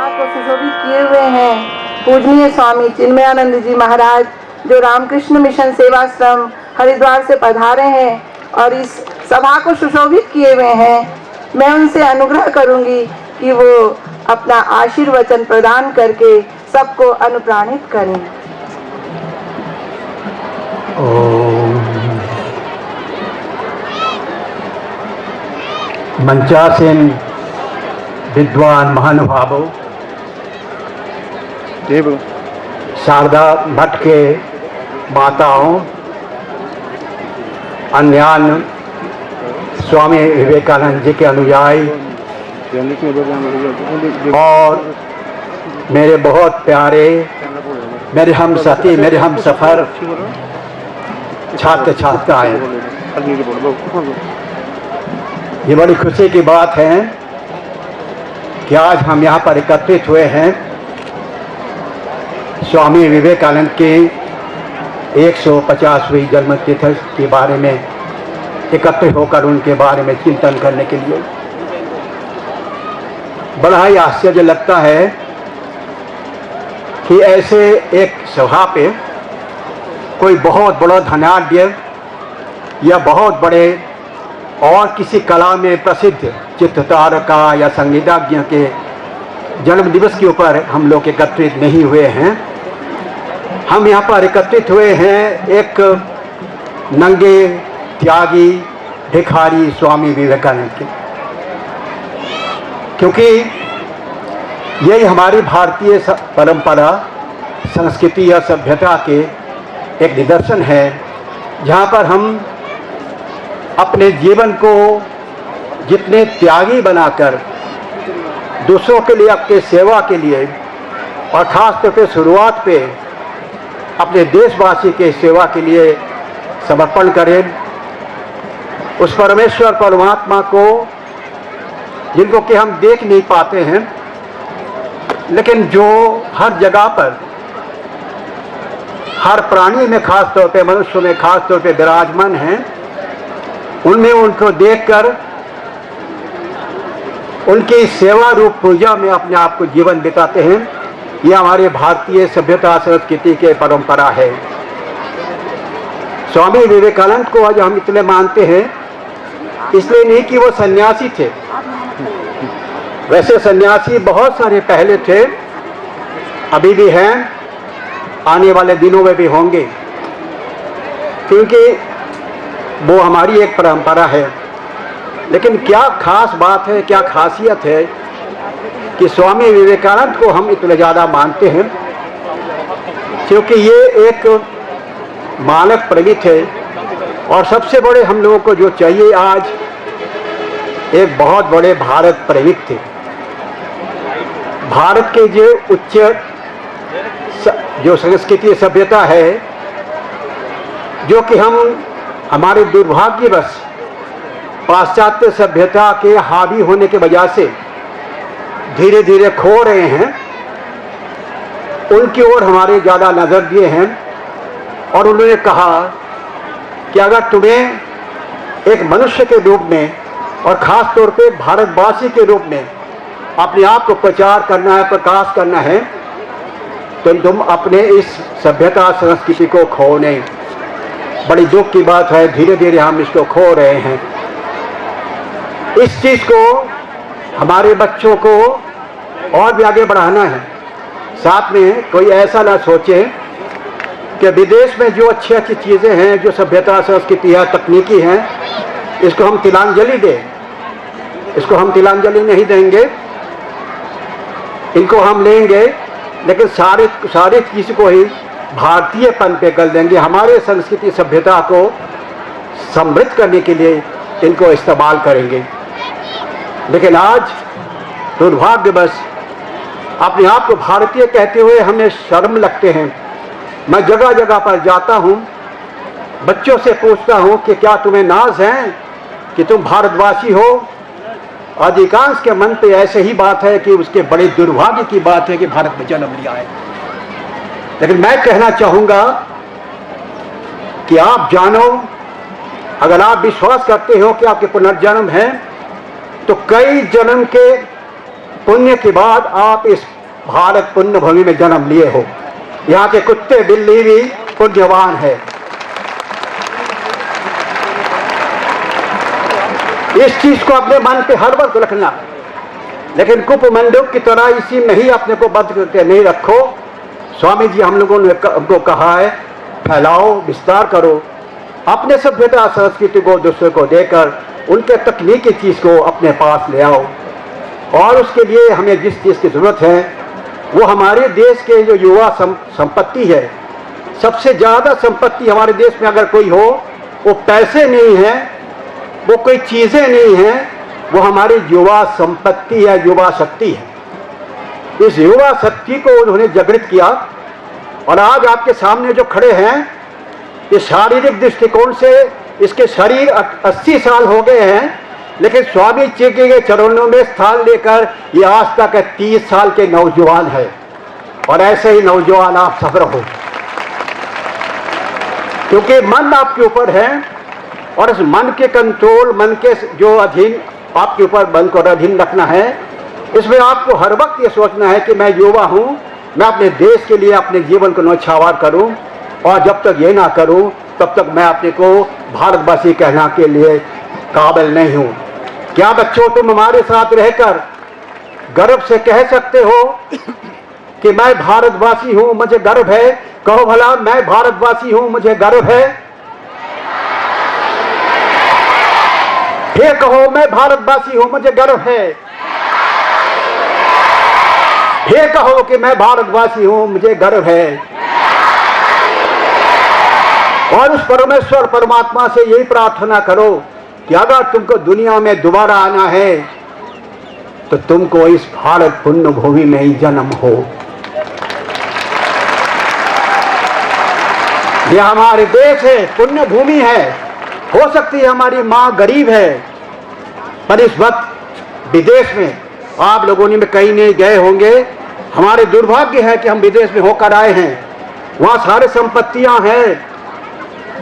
सभा को सुशोभित किए हुए हैं पूजनीय स्वामी चिन्मयानंद जी महाराज, जो रामकृष्ण मिशन सेवाश्रम हरिद्वार से पधारे हैं और इस सभा को सुशोभित किए हुए हैं। मैं उनसे अनुग्रह करूंगी कि वो अपना आशीर्वचन प्रदान करके सबको अनुप्राणित करें। मंचासीन विद्वान महानुभावों, शारदा भट्ट के माताओं, अन्यान्य स्वामी विवेकानंद जी के अनुयायी और मेरे बहुत प्यारे, मेरे हम साथी, मेरे हम सफ़र छात्र छात्राएं, ये बड़ी खुशी की बात है कि आज हम यहाँ पर एकत्रित हुए हैं स्वामी विवेकानंद की 150वीं जन्मतिथि के बारे में एकत्रित होकर उनके बारे में चिंतन करने के लिए। बड़ा ही आश्चर्य लगता है कि ऐसे एक सभा पे कोई बहुत बड़ा धनाढ्य या बहुत बड़े और किसी कला में प्रसिद्ध चित्रकार का या संगीतज्ञ के जन्म दिवस के ऊपर हम लोग एकत्रित नहीं हुए हैं। हम यहाँ पर एकत्रित हुए हैं एक नंगे त्यागी भिखारी स्वामी विवेकानंद के, क्योंकि यही हमारी भारतीय परंपरा, संस्कृति या सभ्यता के एक निदर्शन है, जहाँ पर हम अपने जीवन को जितने त्यागी बनाकर दूसरों के लिए, अपने सेवा के लिए और ख़ास तौर पे शुरुआत पे अपने देशवासी के सेवा के लिए समर्पण करें, उस परमेश्वर परमात्मा को जिनको कि हम देख नहीं पाते हैं, लेकिन जो हर जगह पर, हर प्राणी में खास तौर पे, मनुष्य में खास तौर पे विराजमान हैं, उनमें उनको देखकर उनकी सेवा रूप पूजा में अपने आप को जीवन बिताते हैं। यह हमारे भारतीय सभ्यता संस्कृति के परंपरा है। स्वामी विवेकानंद को आज हम इतने मानते हैं इसलिए नहीं कि वो सन्यासी थे, वैसे सन्यासी बहुत सारे पहले थे, अभी भी हैं, आने वाले दिनों में भी होंगे, क्योंकि वो हमारी एक परंपरा है। लेकिन क्या खास बात है, क्या खासियत है कि स्वामी विवेकानंद को हम इतने ज़्यादा मानते हैं, क्योंकि ये एक मानव प्रेमी थे। और सबसे बड़े हम लोगों को जो चाहिए आज, एक बहुत बड़े भारत प्रेमिक थे। भारत के जो उच्च जो संस्कृति सभ्यता है, जो कि हम हमारे दुर्भाग्यवश पाश्चात्य सभ्यता के हावी होने के वजह से धीरे धीरे खो रहे हैं, उनकी ओर हमारे ज़्यादा नज़र दिए हैं। और उन्होंने कहा कि अगर तुम्हें एक मनुष्य के रूप में और ख़ास तौर पे भारतवासी के रूप में अपने आप को प्रचार करना है, प्रकाश करना है, तो तुम अपने इस सभ्यता संस्कृति को खो नहीं। बड़ी दुख की बात है, धीरे धीरे हम इसको खो रहे हैं। इस चीज़ को हमारे बच्चों को और भी आगे बढ़ाना है। साथ में कोई ऐसा ना सोचे कि विदेश में जो अच्छी अच्छी चीज़ें हैं, जो सभ्यता संस्कृति है, तकनीकी हैं, इसको हम तिलांजलि दें। इसको हम तिलांजलि नहीं देंगे, इनको हम लेंगे, लेकिन सारे चीज़ को ही भारतीयपन पे कर देंगे। हमारे संस्कृति सभ्यता को समृद्ध करने के लिए इनको इस्तेमाल करेंगे। लेकिन आज दुर्भाग्यवश अपने आप को भारतीय कहते हुए हमें शर्म लगते हैं। मैं जगह जगह पर जाता हूँ, बच्चों से पूछता हूँ कि क्या तुम्हें नाज है कि तुम भारतवासी हो? अधिकांश के मन पे ऐसे ही बात है कि उसके बड़े दुर्भाग्य की बात है कि भारत में जन्म लिया है। लेकिन मैं कहना चाहूँगा कि आप जानो, अगर आप विश्वास करते हो कि आपके पुनर्जन्म है, तो कई जन्म के पुण्य के बाद आप इस भारत पुण्य भूमि में जन्म लिए हो। यहाँ के कुत्ते बिल्ली भी पुण्यवान है। इस चीज को अपने मन पे हर वक्त रखना, लेकिन कुपमंडूक की तरह इसी में ही अपने को बंद करके नहीं रखो। स्वामी जी हम लोगों ने हमको कहा है फैलाओ, विस्तार करो, अपने सभ्यता संस्कृति को दूसरे को देकर उनके तकनीकी चीज को अपने पास ले आओ। और उसके लिए हमें जिस चीज की जरूरत है वो हमारे देश के जो युवा संपत्ति है, सबसे ज्यादा संपत्ति हमारे देश में अगर कोई हो वो पैसे नहीं है, वो कोई चीजें नहीं है, वो हमारी युवा संपत्ति है, युवा शक्ति है। इस युवा शक्ति को उन्होंने जागृत किया और आज आपके सामने जो खड़े हैं इस शारीरिक दृष्टिकोण से इसके शरीर 80 साल हो गए हैं, लेकिन स्वामी जी के चरणों में स्थान लेकर ये आज तक 30 साल के नौजवान है। और ऐसे ही नौजवान आप सब रहो, क्योंकि मन आपके ऊपर है और इस मन के कंट्रोल, मन के जो अधीन आपके ऊपर मन को अधीन रखना है, इसमें आपको हर वक्त ये सोचना है कि मैं युवा हूं, मैं अपने देश के लिए अपने जीवन को न्यौछावर करूं, और जब तक ये ना करूं तब तक मैं अपने को भारतवासी कहना के लिए काबिल नहीं हूं। क्या बच्चों तुम हमारे साथ रहकर गर्व से कह सकते हो कि मैं भारतवासी हूं, मुझे गर्व है? कहो भला, मैं भारतवासी हूं, मुझे गर्व है। फिर कहो, मैं भारतवासी हूं, मुझे गर्व है। फिर कहो कि मैं भारतवासी हूं, मुझे गर्व है। और उस परमेश्वर परमात्मा से यही प्रार्थना करो कि अगर तुमको दुनिया में दोबारा आना है तो तुमको इस भारत पुण्य भूमि में ही जन्म हो। यह हमारे देश है, पुण्य भूमि है। हो सकती है हमारी माँ गरीब है, पर इस वक्त विदेश में आप लोगों ने कहीं नहीं गए होंगे। हमारे दुर्भाग्य है कि हम विदेश में होकर आए हैं, वहाँ सारे संपत्तियां हैं,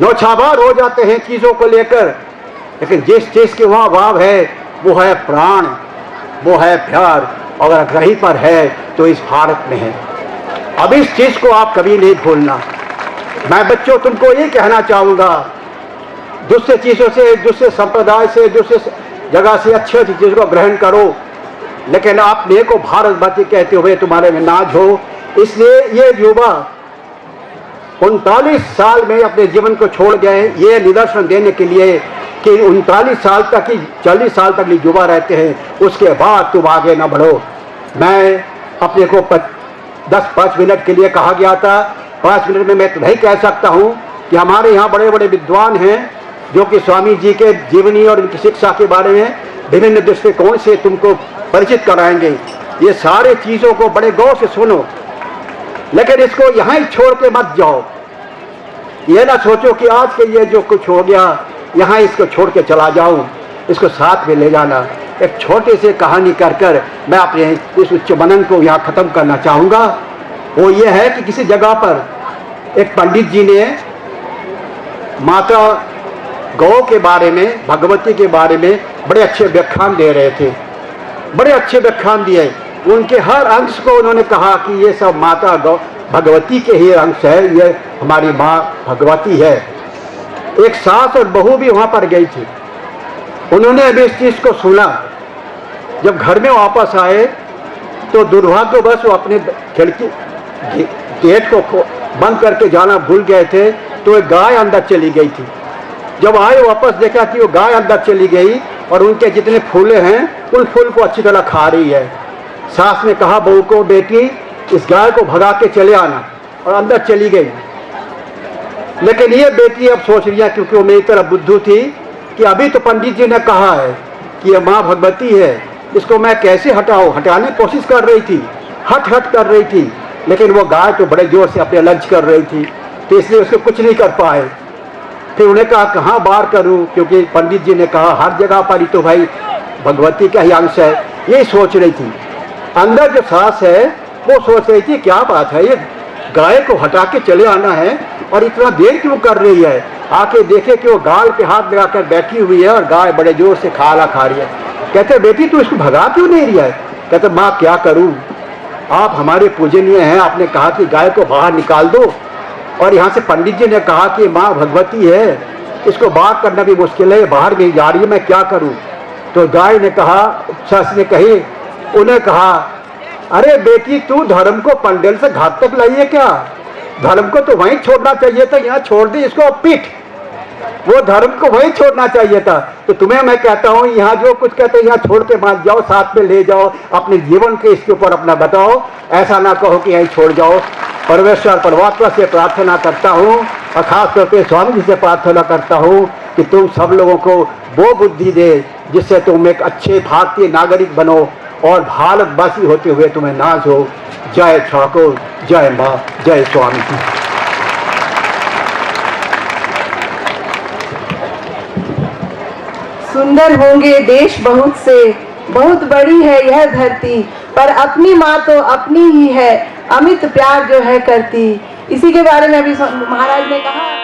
नौछावर हो जाते हैं चीज़ों को लेकर, लेकिन जिस चीज़ के वहाँ अभाव है वो है प्राण, वो है प्यार। अगर कहीं पर है तो इस भारत में है। अब इस चीज़ को आप कभी नहीं भूलना। मैं बच्चों तुमको ये कहना चाहूँगा, दूसरे चीज़ों से, दूसरे संप्रदाय से, दूसरे जगह से अच्छी अच्छी चीज़ को ग्रहण करो, लेकिन आप मेरे को भारतवासी कहते हुए तुम्हारे में नाज हो। इसलिए ये युवा 39 साल में अपने जीवन को छोड़ गए, ये निदर्शन देने के लिए कि 39 साल तक ही, 40 साल तक ही युवा रहते हैं, उसके बाद तुम आगे ना बढ़ो। मैं अपने को 10-5 मिनट के लिए कहा गया था, 5 मिनट में मैं तो नहीं कह सकता हूँ कि हमारे यहाँ बड़े बड़े विद्वान हैं जो कि स्वामी जी के जीवनी और उनकी शिक्षा के बारे में विभिन्न दृष्टिकोण से तुमको परिचित कराएंगे। ये सारे चीज़ों को बड़े गौर से सुनो, लेकिन इसको यहाँ ही छोड़ के मत जाओ। ये ना सोचो कि आज के ये जो कुछ हो गया यहाँ इसको छोड़ के चला जाऊं, इसको साथ में ले जाना। एक छोटी सी कहानी कर कर मैं अपने इस उच्च मनन को यहाँ ख़त्म करना चाहूँगा। वो ये है कि किसी जगह पर एक पंडित जी ने माता गौ के बारे में, भगवती के बारे में बड़े अच्छे व्याख्यान दे रहे थे, बड़े अच्छे व्याख्यान दिए। उनके हर अंश को उन्होंने कहा कि ये सब माता गौ भगवती के ही अंश है, ये हमारी माँ भगवती है। एक सास और बहू भी वहाँ पर गई थी, उन्होंने अभी इस चीज़ को सुना। जब घर में वापस आए तो दुर्भाग्यवश वो अपने खिड़की गेट को बंद करके जाना भूल गए थे, तो एक गाय अंदर चली गई थी। जब आए वापस देखा कि वो गाय अंदर चली गई और उनके जितने फूले हैं उन फूल को अच्छी तरह खा रही है। सास ने कहा बहू को, बेटी इस गाय को भगा के चले आना, और अंदर चली गई। लेकिन ये बेटी अब सोच रही है, क्योंकि वो मेरी तरफ बुद्धू थी, कि अभी तो पंडित जी ने कहा है कि ये माँ भगवती है, इसको मैं कैसे हटाऊँ। हटाने की कोशिश कर रही थी, हट कर रही थी, लेकिन वो गाय तो बड़े जोर से अपने लंच कर रही थी, तो इसलिए उसको कुछ नहीं कर पाए। फिर उन्हें कहा कहाँ बाहर करूँ, क्योंकि पंडित जी ने कहा हर जगह पर ही तो भाई भगवती का ही अंश है। यही सोच रही थी। अंदर जो सास है वो सोच रही थी क्या बात है, ये गाय को हटा के चले आना है और इतना देर क्यों कर रही है। आके देखे कि वो गाल पे हाथ लगाकर बैठी हुई है और गाय बड़े जोर से खाला खा रही है। कहते बेटी तू इसको भगा क्यों नहीं रही है। कहते माँ क्या करूं, आप हमारे पूजनीय हैं, आपने कहा कि गाय को बाहर निकाल दो, और यहाँ से पंडित जी ने कहा कि माँ भगवती है, इसको बाहर करना भी मुश्किल है, बाहर नहीं जा रही है, मैं क्या करूं। तो गाय ने कहा, सस ने कही, उन्हें कहा, अरे बेटी तू धर्म को पंडेल से घाट तक लाइए क्या, धर्म को तो वहीं छोड़ना चाहिए था, यहाँ छोड़ दी इसको पीठ, वो धर्म को वहीं छोड़ना चाहिए था। तो तुम्हें मैं कहता हूँ यहाँ जो कुछ कहते हैं यहाँ छोड़ के मत जाओ, साथ में ले जाओ, अपने जीवन के इसके ऊपर अपना बताओ, ऐसा ना कहो कि यहीं छोड़ जाओ। परमेश्वर परमात्मा से प्रार्थना करता हूँ और खास करके स्वामी जी से प्रार्थना करता हूँ कि तुम सब लोगों को वो बुद्धि दे जिससे तुम एक अच्छे भारतीय नागरिक बनो और भारतवासी होते हुए तुम्हें नाज हो। जय ठाकुर, जय माँ, जय स्वामी जी। सुंदर होंगे देश बहुत से, बहुत बड़ी है यह धरती, पर अपनी माँ तो अपनी ही है, अमित प्यार जो है करती। इसी के बारे में अभी महाराज ने कहा।